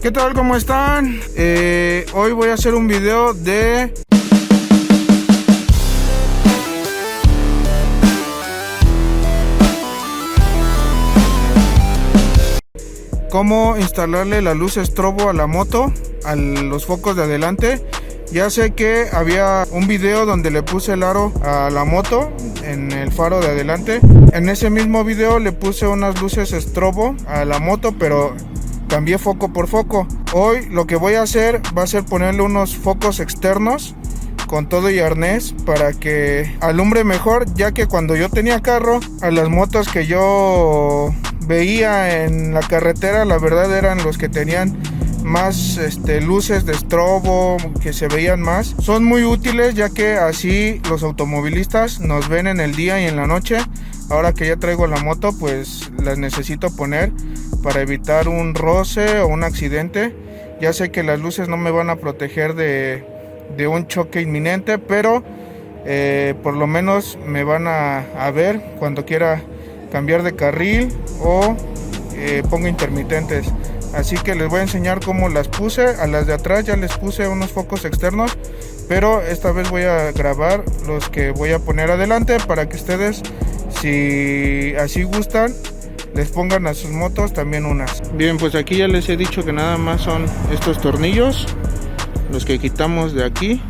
¿Qué tal? ¿Cómo están? Hoy voy a hacer un video de cómo instalarle la luz estrobo a la moto, a los focos de adelante. Ya sé que había un video donde le puse el aro a la moto en el faro de adelante. En ese mismo video le puse unas luces estrobo a la moto, pero cambié foco por foco. Hoy lo que voy a hacer va a ser ponerle unos focos externos con todo y arnés para que alumbre mejor, ya que cuando yo tenía carro, a las motos que yo veía en la carretera, la verdad eran los que tenían más luces de estrobo, que se veían más. Son muy útiles, ya que así los automovilistas nos ven en el día y en la noche. Ahora que ya traigo la moto, pues las necesito poner para evitar un roce o un accidente. Ya sé que las luces no me van a proteger de un choque inminente, pero por lo menos me van a ver cuando quiera cambiar de carril o pongo intermitentes. Así que les voy a enseñar cómo las puse. A las de atrás ya les puse unos focos externos, pero esta vez voy a grabar los que voy a poner adelante para que ustedes, si así gustan, les pongan a sus motos también unas. Bien, pues aquí ya les he dicho que nada más son estos tornillos los que quitamos de aquí.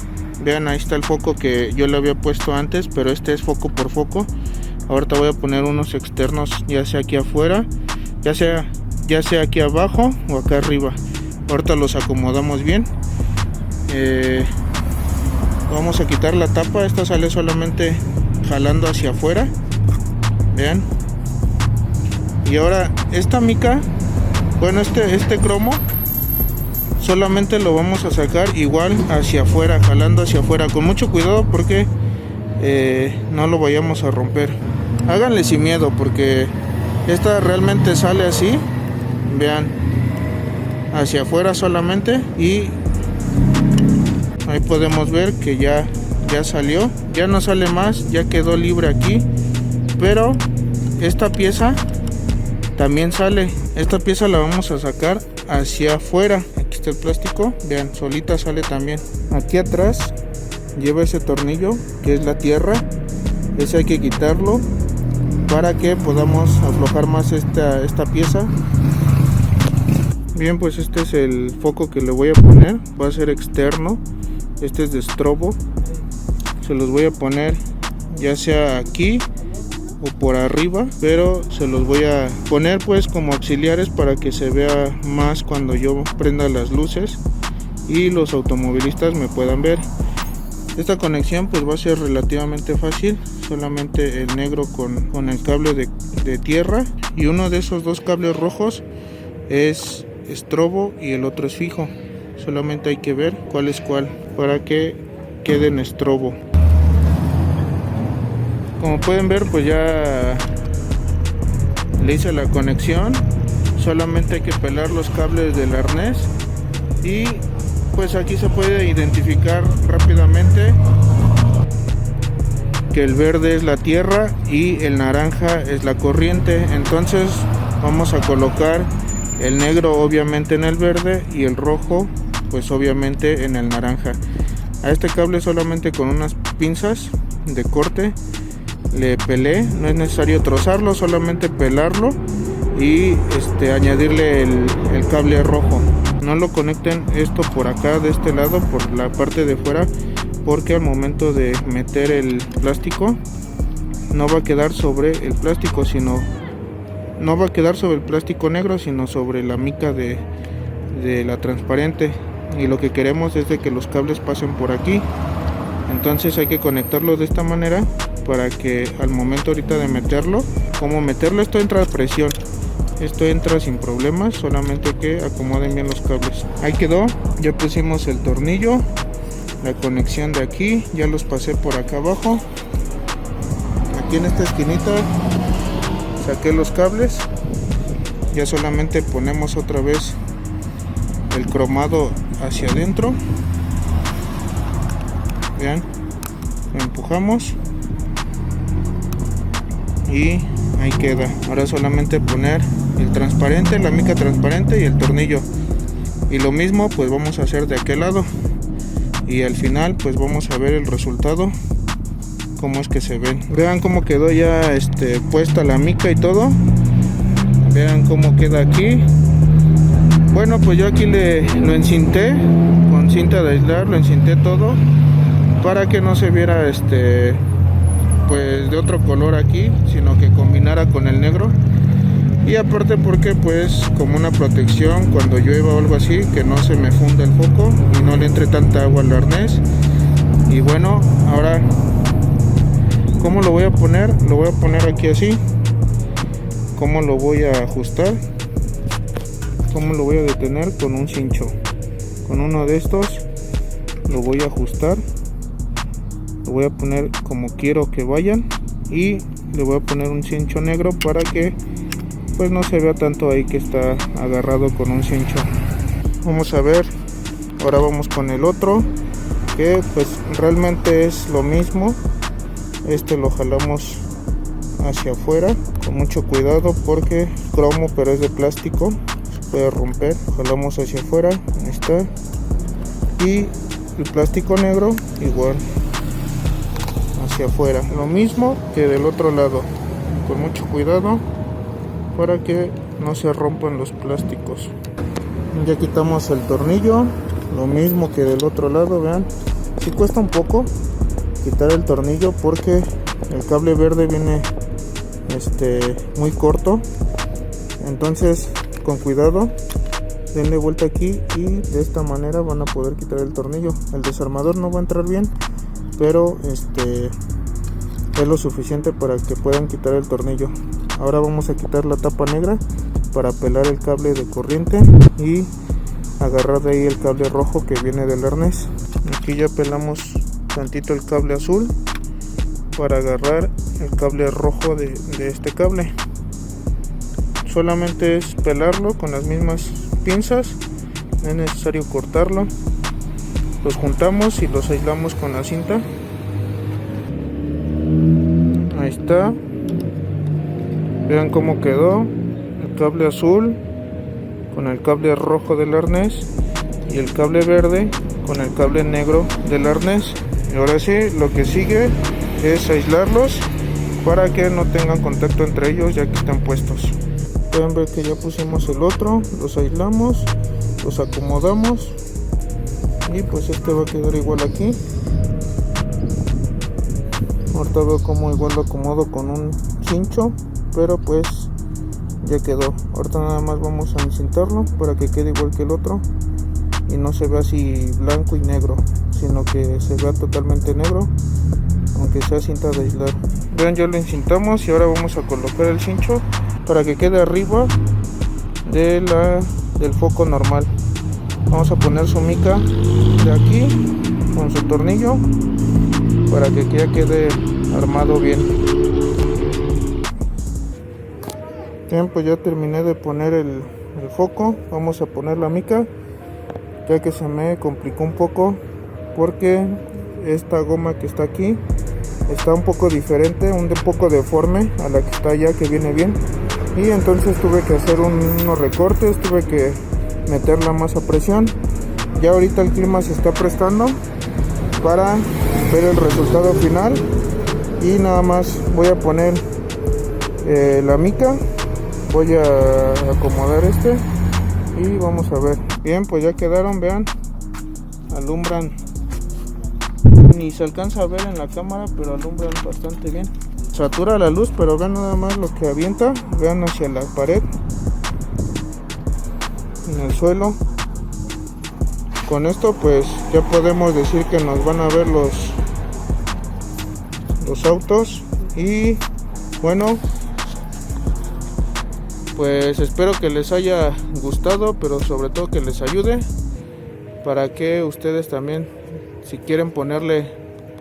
Vean, ahí está el foco que yo le había puesto antes, pero este es foco por foco. Ahorita voy a poner unos externos, ya sea aquí afuera, ya sea aquí abajo o acá arriba. Ahorita los acomodamos bien. Vamos a quitar la tapa. Esta sale solamente jalando hacia afuera. Vean. Y ahora esta mica, bueno, este cromo solamente lo vamos a sacar igual hacia afuera, jalando hacia afuera, con mucho cuidado porque no lo vayamos a romper. Háganle sin miedo, porque esta realmente sale así. Vean, hacia afuera solamente, y ahí podemos ver que ya salió, ya no sale más, ya quedó libre aquí. Pero esta pieza también sale. Esta pieza la vamos a sacar hacia afuera. Aquí está el plástico, vean, solita sale también. Aquí atrás lleva ese tornillo que es la tierra. Ese hay que quitarlo para que podamos aflojar más esta pieza. Bien, pues este es el foco que le voy a poner. Va a ser externo. Este es de estrobo. Se los voy a poner ya sea aquí o por arriba, pero se los voy a poner pues como auxiliares para que se vea más cuando yo prenda las luces y los automovilistas me puedan ver. Esta conexión pues va a ser relativamente fácil, solamente el negro con el cable de tierra, y uno de esos dos cables rojos es estrobo y el otro es fijo. Solamente hay que ver cuál es cuál para que quede en estrobo. Como pueden ver, pues ya le hice la conexión. Solamente hay que pelar los cables del arnés y pues aquí se puede identificar rápidamente que el verde es la tierra y el naranja es la corriente. Entonces vamos a colocar el negro obviamente en el verde y el rojo pues obviamente en el naranja. A este cable solamente con unas pinzas de corte le pelé, no es necesario trozarlo, solamente pelarlo y añadirle el cable rojo. No lo conecten esto por acá, de este lado, por la parte de fuera, porque al momento de meter el plástico no va a quedar sobre el plástico, no va a quedar sobre el plástico negro, sino sobre la mica de la transparente, y lo que queremos es de que los cables pasen por aquí. Entonces hay que conectarlo de esta manera para que al momento ahorita de meterlo, como meterlo, esto entra a presión, esto entra sin problemas, solamente que acomoden bien los cables. Ahí quedó, ya pusimos el tornillo, la conexión de aquí, ya los pasé por acá abajo. Aquí en esta esquinita saqué los cables, ya solamente ponemos otra vez el cromado hacia adentro. Vean, lo empujamos y ahí queda. Ahora solamente poner el transparente, la mica transparente y el tornillo. Y lo mismo pues vamos a hacer de aquel lado. Y al final pues vamos a ver el resultado, cómo es que se ven. Vean cómo quedó ya puesta la mica y todo. Vean cómo queda aquí. Bueno, pues yo aquí lo encinté con cinta de aislar, lo encinté todo para que no se viera pues de otro color aquí, sino que combinara con el negro. Y aparte porque pues como una protección cuando llueva o algo así, que no se me funda el foco y no le entre tanta agua al arnés. Y bueno, ahora ¿cómo lo voy a poner? Lo voy a poner aquí así. ¿Cómo lo voy a ajustar? ¿Cómo lo voy a detener? Con un cincho. Con uno de estos lo voy a ajustar. Lo voy a poner como quiero que vayan. Y le voy a poner un cincho negro para que pues no se vea tanto ahí que está agarrado con un cincho. Vamos a ver. Ahora vamos con el otro, que pues realmente es lo mismo. Lo jalamos hacia afuera con mucho cuidado porque es cromo pero es de plástico, se puede romper. Jalamos hacia afuera, ahí está. Y el plástico negro igual hacia afuera, lo mismo que del otro lado, con mucho cuidado para que no se rompan los plásticos. Ya quitamos el tornillo, lo mismo que del otro lado. Vean, si cuesta un poco quitar el tornillo porque el cable verde viene muy corto, entonces con cuidado denle vuelta aquí y de esta manera van a poder quitar el tornillo. El desarmador no va a entrar bien, pero es lo suficiente para que puedan quitar el tornillo. Ahora vamos a quitar la tapa negra para pelar el cable de corriente y agarrar de ahí el cable rojo que viene del arnés. Aquí ya pelamos tantito el cable azul para agarrar el cable rojo de este cable. Solamente es pelarlo con las mismas pinzas, no es necesario cortarlo. Los juntamos y los aislamos con la cinta. Ahí está. Vean cómo quedó el cable azul con el cable rojo del arnés y el cable verde con el cable negro del arnés. Y ahora sí, lo que sigue es aislarlos para que no tengan contacto entre ellos ya que están puestos. Pueden ver que ya pusimos el otro, los aislamos, los acomodamos y pues va a quedar igual aquí. Ahorita veo como igual lo acomodo con un cincho, pero pues ya quedó. Ahorita nada más vamos a encintarlo para que quede igual que el otro y no se vea así blanco y negro, sino que se vea totalmente negro, aunque sea cinta de aislar. Vean, ya lo encintamos y ahora vamos a colocar el cincho para que quede arriba del foco normal. Vamos a poner su mica de aquí con su tornillo para que ya quede armado bien. Bien, pues ya terminé de poner el foco. Vamos a poner la mica, ya que se me complicó un poco porque esta goma que está aquí está un poco diferente, un poco deforme a la que está allá, que viene bien, y entonces tuve que hacer unos recortes, tuve que meterla más a presión. Ya ahorita el clima se está prestando para ver el resultado final y nada más voy a poner la mica, voy a acomodar y vamos a ver. Bien, pues ya quedaron, vean, alumbran, ni se alcanza a ver en la cámara, pero alumbran bastante bien. Satura la luz, pero vean nada más lo que avienta, vean hacia la pared, en el suelo. Con esto pues ya podemos decir que nos van a ver los autos. Y bueno, pues espero que les haya gustado, pero sobre todo que les ayude para que ustedes también, si quieren ponerle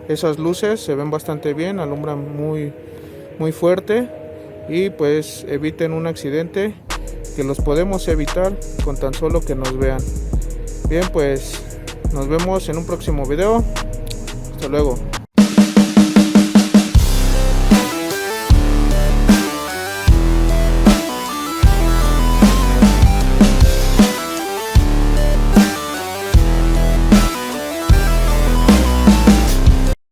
esas luces, se ven bastante bien, alumbran muy fuerte y pues eviten un accidente que los podemos evitar con tan solo que nos vean. Bien, pues nos vemos en un próximo video. Hasta luego.